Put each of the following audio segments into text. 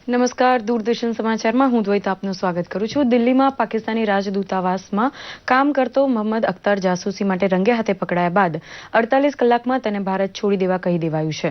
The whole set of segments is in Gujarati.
નમસ્કાર, દૂરદર્શન સમાચારમાં હું દ્વૈત આપનું સ્વાગત કરું છું. દિલ્હીમાં પાકિસ્તાની રાજદૂતાવાસમાં કામ કરતો મોહમ્મદ અખ્તર જાસૂસી માટે રંગે હાથે પકડાયા બાદ 48 કલાકમાં તેને ભારત છોડી દેવા કહી દેવાયું છે.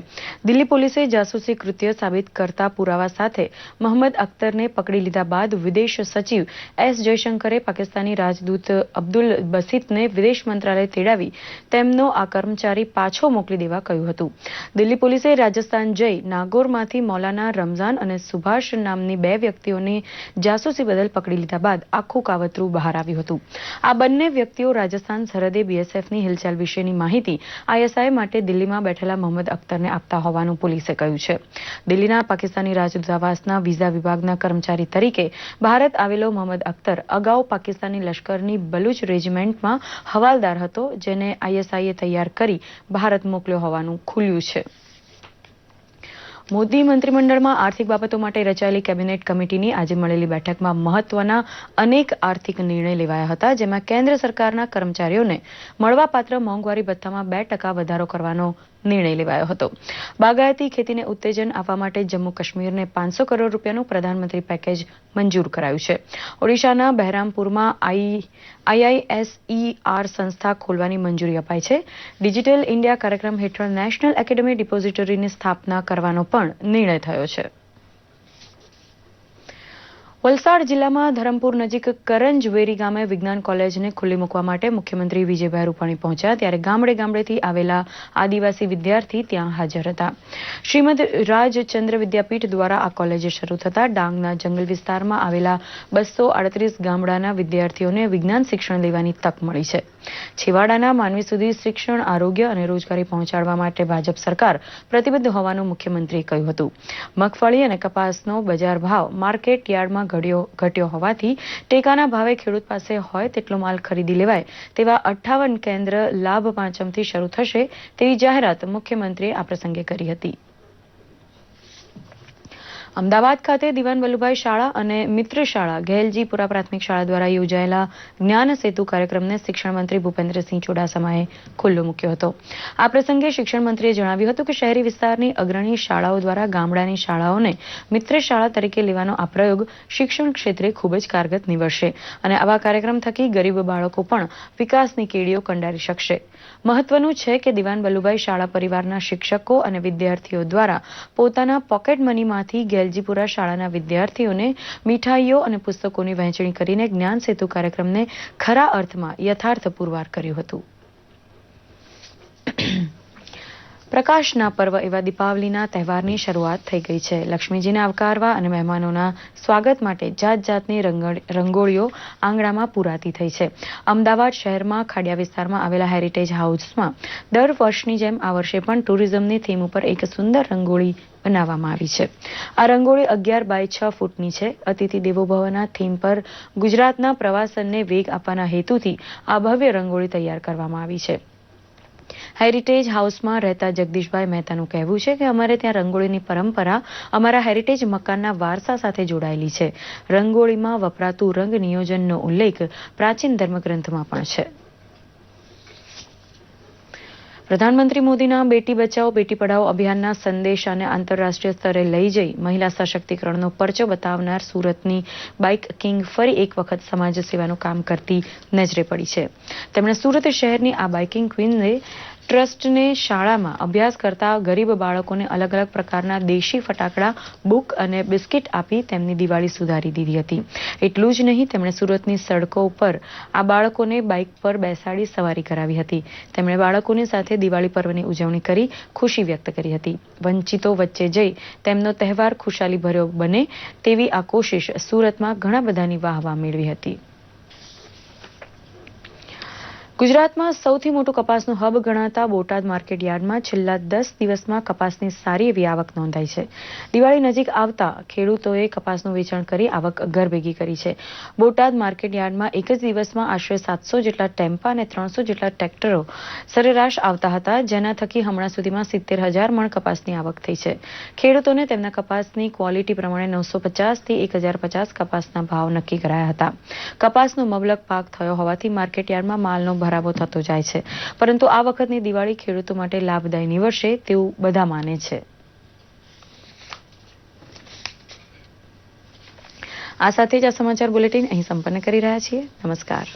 દિલ્હી પોલીસે જાસૂસી કૃત્ય સાબિત કરતા પુરાવા સાથે મોહમ્મદ અખ્તરને પકડી લીધા બાદ વિદેશ સચિવ એસ જયશંકરે પાકિસ્તાની રાજદૂત અબ્દુલ બસીતને વિદેશ મંત્રાલય તેડાવી તેમનો આ કર્મચારી પાછો મોકલી દેવા કહ્યું હતું. દિલ્હી પોલીસે રાજસ્થાન જઈ નાગોરમાંથી મૌલાના રમઝાન અને સુભાષ નામની બે વ્યક્તિઓને જાસૂસી બદલ પકડી લીધા બાદ આખું કાવતરું બહાર આવ્યું હતું. આ બંને વ્યક્તિઓ રાજસ્થાન સરહદે બીએસએફની હિલચાલ વિશેની માહિતી આઈએસઆઈ માટે દિલ્હીમાં બેઠેલા મોહમ્મદ અખ્તરને આપતા હોવાનું પોલીસે કહ્યું છે. દિલ્હીના પાકિસ્તાની રાજદૂતાવાસના વિઝા વિભાગના કર્મચારી તરીકે ભારત આવેલો મોહમ્મદ અખ્તર અગાઉ પાકિસ્તાની લશ્કરની બલુચ રેજિમેન્ટમાં હવાલદાર હતો, જેને આઈએસઆઈએ તૈયાર કરી ભારત મોકલ્યો હોવાનું ખુલ્યું છે. મોદી મંત્રીમંડળમાં આર્થિક બાબતો માટે રચાયેલી કેબિનેટ કમિટીની આજે મળેલી બેઠકમાં મહત્વના અનેક આર્થિક નિર્ણય લેવાયા હતા, જેમાં કેન્દ્ર સરકારના કર્મચારીઓને મળવાપાત્ર મોંઘવારી ભથ્થામાં 2% વધારો કરવાનો નિર્ણય લેવાયો હતો. બાગાયતી ખેતીને ઉત્તેજન આપવા માટે જમ્મુ કાશ્મીરને 500 કરોડ રૂપિયાનું પ્રધાનમંત્રી પેકેજ મંજૂર કરાયું છે. ઓડિશાના બહેરામપુરમાં આઈઆઈએસઈઆર સંસ્થા ખોલવાની મંજૂરી અપાઈ છે. ડિજિટલ ઇન્ડિયા કાર્યક્રમ હેઠળ નેશનલ એકેડેમી ડિપોઝિટરીની સ્થાપના કરવાનો પણ નિર્ણય થયો છે. વલસાડ જિલ્લામાં ધરમપુર નજીક કરંજવેરી ગામે વિજ્ઞાન કોલેજને ખુલ્લી મૂકવા માટે મુખ્યમંત્રી વિજયભાઈ રૂપાણી પહોંચ્યા, ત્યારે ગામડેથી આવેલા આદિવાસી વિદ્યાર્થી ત્યાં હાજર હતા. શ્રીમદ રાજચંદ્ર વિદ્યાપીઠ દ્વારા આ કોલેજ શરૂ થતા ડાંગના જંગલ વિસ્તારમાં આવેલા 238 ગામડાના વિદ્યાર્થીઓને વિજ્ઞાન શિક્ષણ લેવાની તક મળી છે. છેવાડાના માનવી સુધી શિક્ષણ, આરોગ્ય અને રોજગારી પહોંચાડવા માટે ભાજપ સરકાર પ્રતિબદ્ધ હોવાનું મુખ્યમંત્રીએ કહ્યું હતું. મગફળી અને કપાસનો બજાર ભાવ માર્કેટ યાર્ડમાં ઘટ્યો હોવાથી ટેકાના ભાવે ખેડૂત પાસે હોય તેટલો માલ ખરીદી લેવાય તેવા 58 કેન્દ્ર લાભ પાંચમથી શરૂ થશે તેવી જાહેરાત મુખ્યમંત્રીએ આ પ્રસંગે કરી હતી. અમદાવાદ ખાતે દિવાન વલ્લભભાઈ શાળા અને મિત્ર શાળા ઘેલજીપુરા પ્રાથમિક શાળા દ્વારા યોજાયેલા જ્ઞાન સેતુ કાર્યક્રમને શિક્ષણ મંત્રી ભૂપેન્દ્રસિંહ ચુડાસમાએ ખુલ્લો મૂક્યો હતો. આ પ્રસંગે શિક્ષણ મંત્રીએ જણાવ્યું હતું કે શહેરી વિસ્તારની અગ્રણી શાળાઓ દ્વારા ગામડાની શાળાઓને મિત્ર શાળા તરીકે લેવાનો આ પ્રયોગ શિક્ષણ ક્ષેત્રે ખૂબ જ કારગત નીવડશે અને આવા કાર્યક્રમ થકી ગરીબ બાળકો પણ વિકાસની કેડીઓ કંડારી શકશે. મહત્વનું છે કે દિવાન વલ્લભભાઈ શાળા પરિવારના શિક્ષકો અને વિદ્યાર્થીઓ દ્વારા પોતાના પોકેટ મનીમાંથી ઘેલજીપુરા શાળાના વિદ્યાર્થીઓને મીઠાઈઓ અને પુસ્તકોની વહેંચણી કરીને જ્ઞાન સેતુ કાર્યક્રમને ખરા અર્થમાં યથાર્થ પુરવાર કર્યું હતું. પ્રકાશના પર્વ એવા દીપાવલીના તહેવારની શરૂઆત થઈ ગઈ છે. લક્ષ્મીજીને આવકારવા અને મહેમાનોના સ્વાગત માટે જાત જાતની રંગોળીઓ આંગણામાં પુરાતી થઈ છે. અમદાવાદ શહેરમાં ખાડિયા વિસ્તારમાં આવેલા હેરિટેજ હાઉસમાં દર વર્ષની જેમ આ વર્ષે પણ ટુરિઝમની થીમ ઉપર એક સુંદર રંગોળી બનાવવામાં આવી છે. આ રંગોળી 11 બાય 6 ફૂટની છે. અતિથિ દેવો ભવના થીમ પર ગુજરાતના પ્રવાસનને વેગ આપવાના હેતુથી આ ભવ્ય રંગોળી તૈયાર કરવામાં આવી છે. હેરિટેજ હાઉસમાં રહેતા જગદીશભાઈ મહેતાનું કહેવું છે કે અમારે ત્યાં રંગોળીની પરંપરા અમારા હેરિટેજ મકાનના વારસા સાથે જોડાયેલી છે. રંગોળીમાં વપરાતું રંગ નિયોજનનો ઉલ્લેખ પ્રાચીન ધર્મગ્રંથમાં પણ છે. પ્રધાનમંત્રી મોદીના બેટી બચાવો બેટી પઢાઓ અભિયાનના સંદેશાને આંતરરાષ્ટ્રીય સ્તરે લઈ જઈ મહિલા સશક્તિકરણનો પરચો બતાવનાર સુરતની બાઇક કિંગ ફરી એક વખત સમાજ સેવાનું કામ કરતી નજરે પડી છે. તેમણે સુરત શહેરની આ બાઇકિંગ ક્વીનને ટ્રસ્ટને શાળામાં અભ્યાસ કરતા ગરીબ બાળકોને અલગ અલગ પ્રકારના દેશી ફટાકડા, બુક અને બિસ્કિટ આપી તેમની દિવાળી સુધારી દીધી હતી. એટલું જ નહીં, તેમણે સુરતની સડકો ઉપર આ બાળકોને બાઇક પર બેસાડી સવારી કરાવી હતી. તેમણે બાળકોની સાથે દિવાળી પર્વની ઉજવણી કરી ખુશી વ્યક્ત કરી હતી. વંચિતો વચ્ચે જઈ તેમનો તહેવાર ખુશાલી ભર્યો બને તેવી આ કોશિશ સુરતમાં ઘણા બધાની વાહવા મેળવી હતી. ગુજરાતમાં સૌથી મોટું કપાસનું હબ ગણાતા બોટાદ માર્કેટ યાર્ડમાં છેલ્લા 10 દિવસમાં કપાસની સારી એવી આવક નોંધાઈ છે. દિવાળી નજીક આવતા ખેડૂતોએ કપાસનું વેચાણ કરી આવક ઘર ભેગી કરી છે. બોટાદ માર્કેટ યાર્ડમાં એક જ દિવસમાં આશરે 700 જેટલા ટેમ્પા અને 300 જેટલા ટ્રેક્ટરો સરેરાશ આવતા હતા, જેના થકી હમણાં સુધીમાં 70,000 મણ કપાસની આવક થઈ છે. ખેડૂતોને તેમના કપાસની ક્વોલિટી પ્રમાણે 950 થી 1050 કપાસના ભાવ નક્કી કરાયા હતા. કપાસનો મબલક પાક થયો હોવાથી માર્કેટ યાર્ડમાં માલનો ભરાવો થતો જાય છે, પરંતુ આ વખતની દિવાળી ખેડૂતો માટે લાભદાયી નીવડશે તેવું બધા માને છે. આ સાથે જ આ સમાચાર બુલેટિન અહીં સંપન્ન કરી રહ્યા છીએ. નમસ્કાર.